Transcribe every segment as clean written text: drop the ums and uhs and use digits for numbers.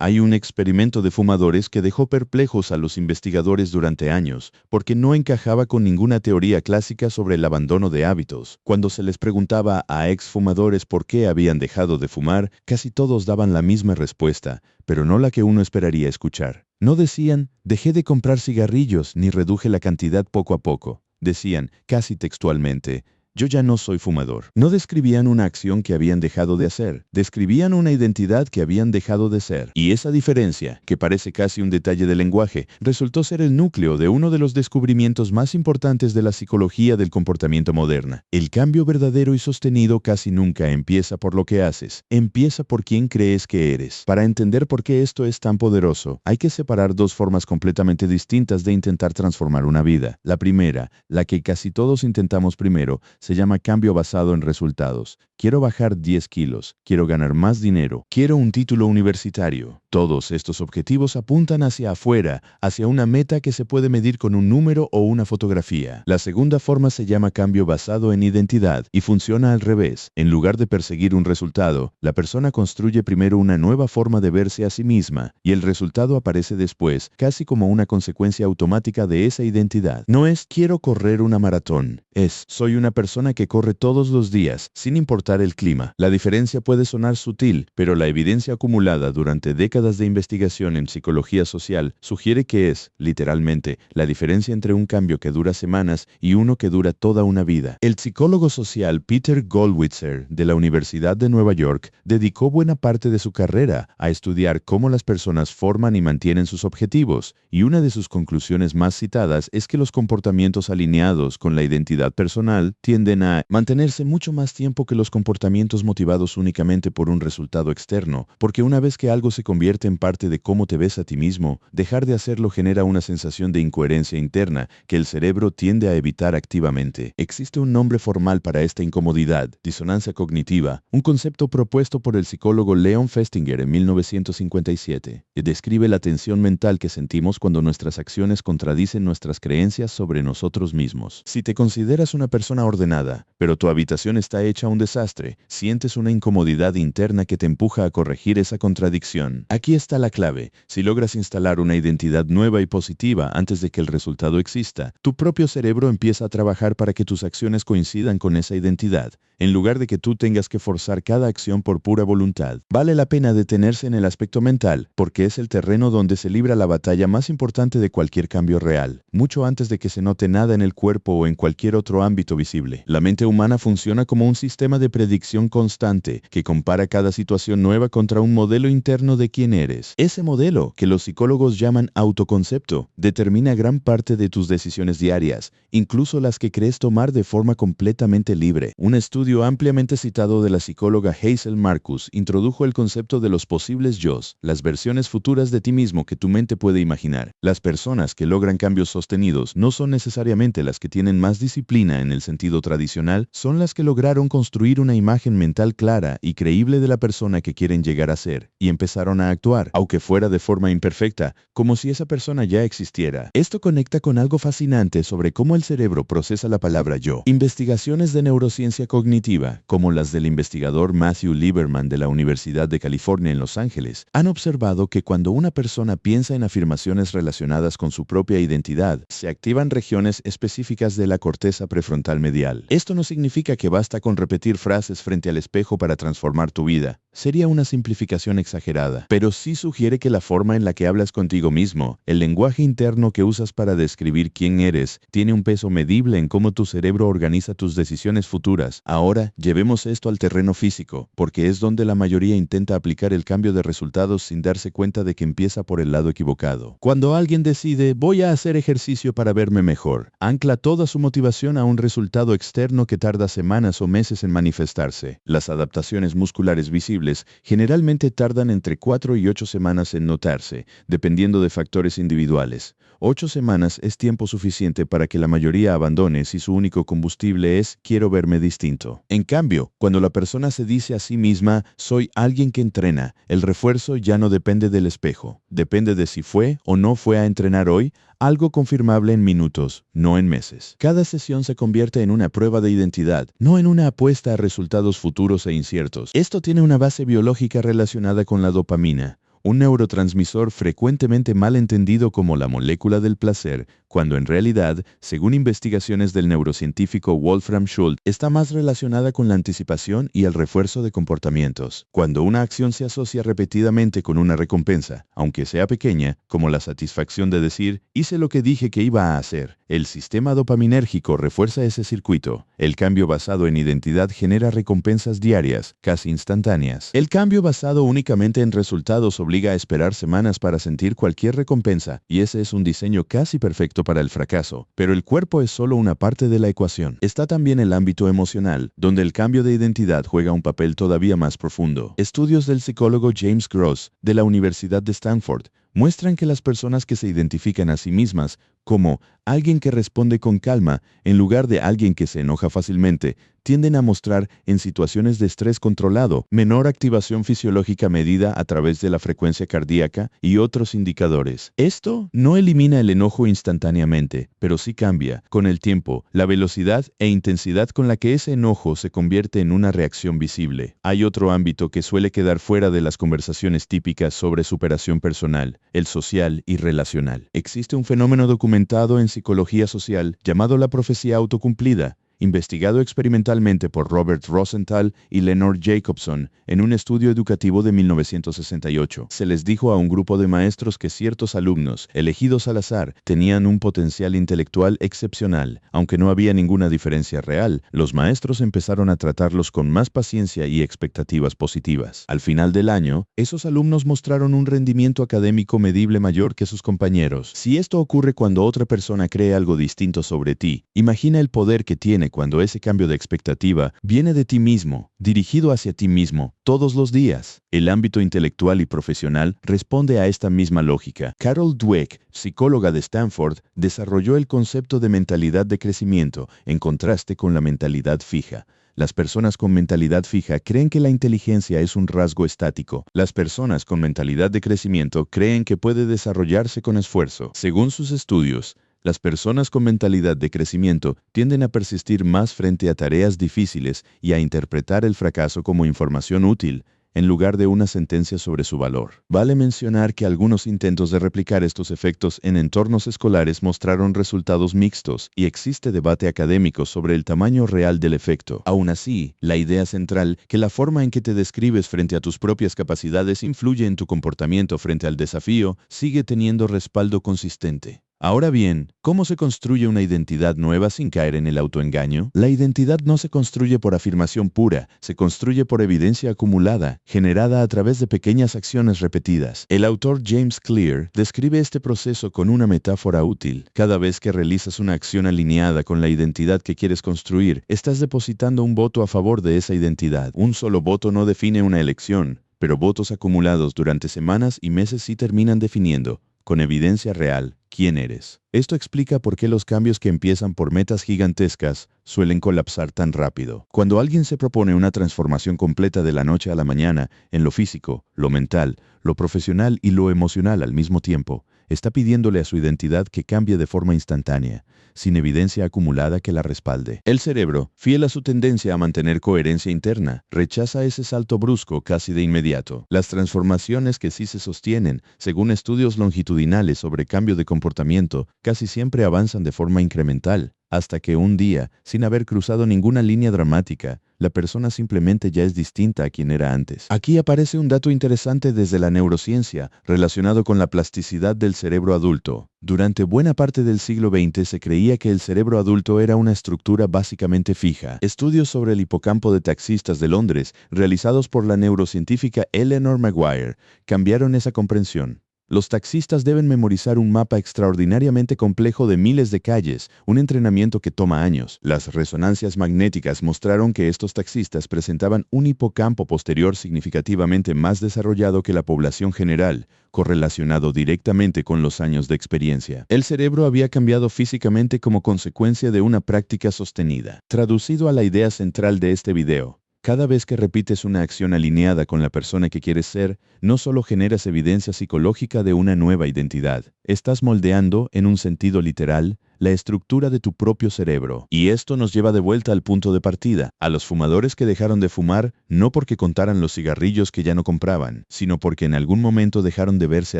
Hay un experimento de fumadores que dejó perplejos a los investigadores durante años, porque no encajaba con ninguna teoría clásica sobre el abandono de hábitos. Cuando se les preguntaba a exfumadores por qué habían dejado de fumar, casi todos daban la misma respuesta, pero no la que uno esperaría escuchar. No decían, dejé de comprar cigarrillos ni reduje la cantidad poco a poco. Decían, casi textualmente, yo ya no soy fumador. No describían una acción que habían dejado de hacer, describían una identidad que habían dejado de ser. Y esa diferencia, que parece casi un detalle del lenguaje, resultó ser el núcleo de uno de los descubrimientos más importantes de la psicología del comportamiento moderna. El cambio verdadero y sostenido casi nunca empieza por lo que haces, empieza por quién crees que eres. Para entender por qué esto es tan poderoso, hay que separar dos formas completamente distintas de intentar transformar una vida. La primera, la que casi todos intentamos primero, se llama cambio basado en resultados. Quiero bajar 10 kilos, quiero ganar más dinero, quiero un título universitario. Todos estos objetivos apuntan hacia afuera, hacia una meta que se puede medir con un número o una fotografía. La segunda forma se llama cambio basado en identidad y funciona al revés. En lugar de perseguir un resultado, la persona construye primero una nueva forma de verse a sí misma y el resultado aparece después, casi como una consecuencia automática de esa identidad. No es quiero correr una maratón, es soy una persona que corre todos los días, sin importar el clima. La diferencia puede sonar sutil, pero la evidencia acumulada durante décadas de investigación en psicología social sugiere que es, literalmente, la diferencia entre un cambio que dura semanas y uno que dura toda una vida. El psicólogo social Peter Goldwitzer, de la Universidad de Nueva York, dedicó buena parte de su carrera a estudiar cómo las personas forman y mantienen sus objetivos, y una de sus conclusiones más citadas es que los comportamientos alineados con la identidad personal tienden a mantenerse mucho más tiempo que los comportamientos motivados únicamente por un resultado externo, porque una vez que algo se convierte en parte de cómo te ves a ti mismo, dejar de hacerlo genera una sensación de incoherencia interna que el cerebro tiende a evitar activamente. Existe un nombre formal para esta incomodidad, disonancia cognitiva, un concepto propuesto por el psicólogo Leon Festinger en 1957, que describe la tensión mental que sentimos cuando nuestras acciones contradicen nuestras creencias sobre nosotros mismos. Si te consideras una persona ordenada, pero tu habitación está hecha un desastre, sientes una incomodidad interna que te empuja a corregir esa contradicción. Aquí está la clave. Si logras instalar una identidad nueva y positiva antes de que el resultado exista, tu propio cerebro empieza a trabajar para que tus acciones coincidan con esa identidad, en lugar de que tú tengas que forzar cada acción por pura voluntad. Vale la pena detenerse en el aspecto mental, porque es el terreno donde se libra la batalla más importante de cualquier cambio real, mucho antes de que se note nada en el cuerpo o en cualquier otro ámbito visible. La mente humana funciona como un sistema de predicción constante que compara cada situación nueva contra un modelo interno de quién eres. Ese modelo, que los psicólogos llaman autoconcepto, determina gran parte de tus decisiones diarias, incluso las que crees tomar de forma completamente libre. Un estudio ampliamente citado de la psicóloga Hazel Marcus introdujo el concepto de los posibles yos, las versiones futuras de ti mismo que tu mente puede imaginar. Las personas que logran cambios sostenidos no son necesariamente las que tienen más disciplina en el sentido tradicional, son las que lograron construir una imagen mental clara y creíble de la persona que quieren llegar a ser, y empezaron a actuar, aunque fuera de forma imperfecta, como si esa persona ya existiera. Esto conecta con algo fascinante sobre cómo el cerebro procesa la palabra yo. Investigaciones de neurociencia cognitiva, como las del investigador Matthew Lieberman de la Universidad de California en Los Ángeles, han observado que cuando una persona piensa en afirmaciones relacionadas con su propia identidad, se activan regiones específicas de la corteza prefrontal medial. Esto no significa que basta con repetir frases frente al espejo para transformar tu vida. Sería una simplificación exagerada, pero sí sugiere que la forma en la que hablas contigo mismo, el lenguaje interno que usas para describir quién eres, tiene un peso medible en cómo tu cerebro organiza tus decisiones futuras. Ahora, llevemos esto al terreno físico, porque es donde la mayoría intenta aplicar el cambio de resultados sin darse cuenta de que empieza por el lado equivocado. Cuando alguien decide, voy a hacer ejercicio para verme mejor, ancla toda su motivación a un resultado externo que tarda semanas o meses en manifestarse. Las adaptaciones musculares visibles generalmente tardan entre 4 y 8 semanas en notarse, dependiendo de factores individuales. 8 semanas es tiempo suficiente para que la mayoría abandone si su único combustible es quiero verme distinto. En cambio, cuando la persona se dice a sí misma soy alguien que entrena, el refuerzo ya no depende del espejo. Depende de si fue o no fue a entrenar hoy, algo confirmable en minutos, no en meses. Cada sesión se convierte en una prueba de identidad, no en una apuesta a resultados futuros e inciertos. Esto tiene una base biológica relacionada con la dopamina, un neurotransmisor frecuentemente mal entendido como la molécula del placer, cuando en realidad, según investigaciones del neurocientífico Wolfram Schultz, está más relacionada con la anticipación y el refuerzo de comportamientos. Cuando una acción se asocia repetidamente con una recompensa, aunque sea pequeña, como la satisfacción de decir, hice lo que dije que iba a hacer, el sistema dopaminérgico refuerza ese circuito. El cambio basado en identidad genera recompensas diarias, casi instantáneas. El cambio basado únicamente en resultados obliga a esperar semanas para sentir cualquier recompensa, y ese es un diseño casi perfecto para el fracaso. Pero el cuerpo es solo una parte de la ecuación. Está también el ámbito emocional, donde el cambio de identidad juega un papel todavía más profundo. Estudios del psicólogo James Gross, de la Universidad de Stanford, muestran que las personas que se identifican a sí mismas como alguien que responde con calma en lugar de alguien que se enoja fácilmente, tienden a mostrar en situaciones de estrés controlado menor activación fisiológica medida a través de la frecuencia cardíaca y otros indicadores. Esto no elimina el enojo instantáneamente, pero sí cambia, con el tiempo, la velocidad e intensidad con la que ese enojo se convierte en una reacción visible. Hay otro ámbito que suele quedar fuera de las conversaciones típicas sobre superación personal, el social y relacional. Existe un fenómeno documentado en psicología social llamado la profecía autocumplida, investigado experimentalmente por Robert Rosenthal y Leonard Jacobson en un estudio educativo de 1968. Se les dijo a un grupo de maestros que ciertos alumnos, elegidos al azar, tenían un potencial intelectual excepcional. Aunque no había ninguna diferencia real, los maestros empezaron a tratarlos con más paciencia y expectativas positivas. Al final del año, esos alumnos mostraron un rendimiento académico medible mayor que sus compañeros. Si esto ocurre cuando otra persona cree algo distinto sobre ti, imagina el poder que tiene cuando ese cambio de expectativa viene de ti mismo, dirigido hacia ti mismo, todos los días. El ámbito intelectual y profesional responde a esta misma lógica. Carol Dweck, psicóloga de Stanford, desarrolló el concepto de mentalidad de crecimiento, en contraste con la mentalidad fija. Las personas con mentalidad fija creen que la inteligencia es un rasgo estático. Las personas con mentalidad de crecimiento creen que puede desarrollarse con esfuerzo. Según sus estudios, las personas con mentalidad de crecimiento tienden a persistir más frente a tareas difíciles y a interpretar el fracaso como información útil, en lugar de una sentencia sobre su valor. Vale mencionar que algunos intentos de replicar estos efectos en entornos escolares mostraron resultados mixtos y existe debate académico sobre el tamaño real del efecto. Aún así, la idea central, que la forma en que te describes frente a tus propias capacidades influye en tu comportamiento frente al desafío, sigue teniendo respaldo consistente. Ahora bien, ¿cómo se construye una identidad nueva sin caer en el autoengaño? La identidad no se construye por afirmación pura, se construye por evidencia acumulada, generada a través de pequeñas acciones repetidas. El autor James Clear describe este proceso con una metáfora útil. Cada vez que realizas una acción alineada con la identidad que quieres construir, estás depositando un voto a favor de esa identidad. Un solo voto no define una elección, pero votos acumulados durante semanas y meses sí terminan definiendo, con evidencia real, quién eres. Esto explica por qué los cambios que empiezan por metas gigantescas suelen colapsar tan rápido. Cuando alguien se propone una transformación completa de la noche a la mañana, en lo físico, lo mental, lo profesional y lo emocional al mismo tiempo, está pidiéndole a su identidad que cambie de forma instantánea, sin evidencia acumulada que la respalde. El cerebro, fiel a su tendencia a mantener coherencia interna, rechaza ese salto brusco casi de inmediato. Las transformaciones que sí se sostienen, según estudios longitudinales sobre cambio de comportamiento, casi siempre avanzan de forma incremental, hasta que un día, sin haber cruzado ninguna línea dramática, la persona simplemente ya es distinta a quien era antes. Aquí aparece un dato interesante desde la neurociencia relacionado con la plasticidad del cerebro adulto. Durante buena parte del siglo XX se creía que el cerebro adulto era una estructura básicamente fija. Estudios sobre el hipocampo de taxistas de Londres, realizados por la neurocientífica Eleanor Maguire, cambiaron esa comprensión. Los taxistas deben memorizar un mapa extraordinariamente complejo de miles de calles, un entrenamiento que toma años. Las resonancias magnéticas mostraron que estos taxistas presentaban un hipocampo posterior significativamente más desarrollado que la población general, correlacionado directamente con los años de experiencia. El cerebro había cambiado físicamente como consecuencia de una práctica sostenida. Traducido a la idea central de este video, cada vez que repites una acción alineada con la persona que quieres ser, no solo generas evidencia psicológica de una nueva identidad, estás moldeando, en un sentido literal, la estructura de tu propio cerebro. Y esto nos lleva de vuelta al punto de partida, a los fumadores que dejaron de fumar no porque contaran los cigarrillos que ya no compraban, sino porque en algún momento dejaron de verse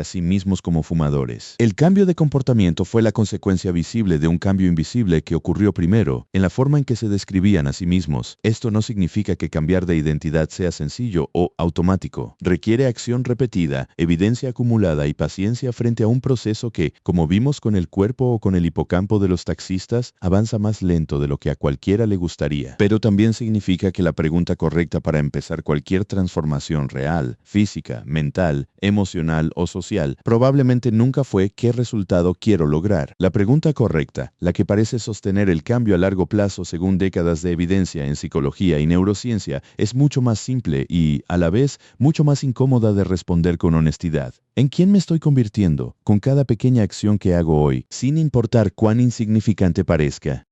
a sí mismos como fumadores. El cambio de comportamiento fue la consecuencia visible de un cambio invisible que ocurrió primero en la forma en que se describían a sí mismos. Esto no significa que cambiar de identidad sea sencillo o automático. Requiere acción repetida, evidencia acumulada y paciencia frente a un proceso que, como vimos con el cuerpo o con el hipocampo de los taxistas, avanza más lento de lo que a cualquiera le gustaría. Pero también significa que la pregunta correcta para empezar cualquier transformación real, física, mental, emocional o social, probablemente nunca fue ¿qué resultado quiero lograr? La pregunta correcta, la que parece sostener el cambio a largo plazo según décadas de evidencia en psicología y neurociencia, es mucho más simple y, a la vez, mucho más incómoda de responder con honestidad. ¿En quién me estoy convirtiendo con cada pequeña acción que hago hoy, sin importar cuán insignificante parezca?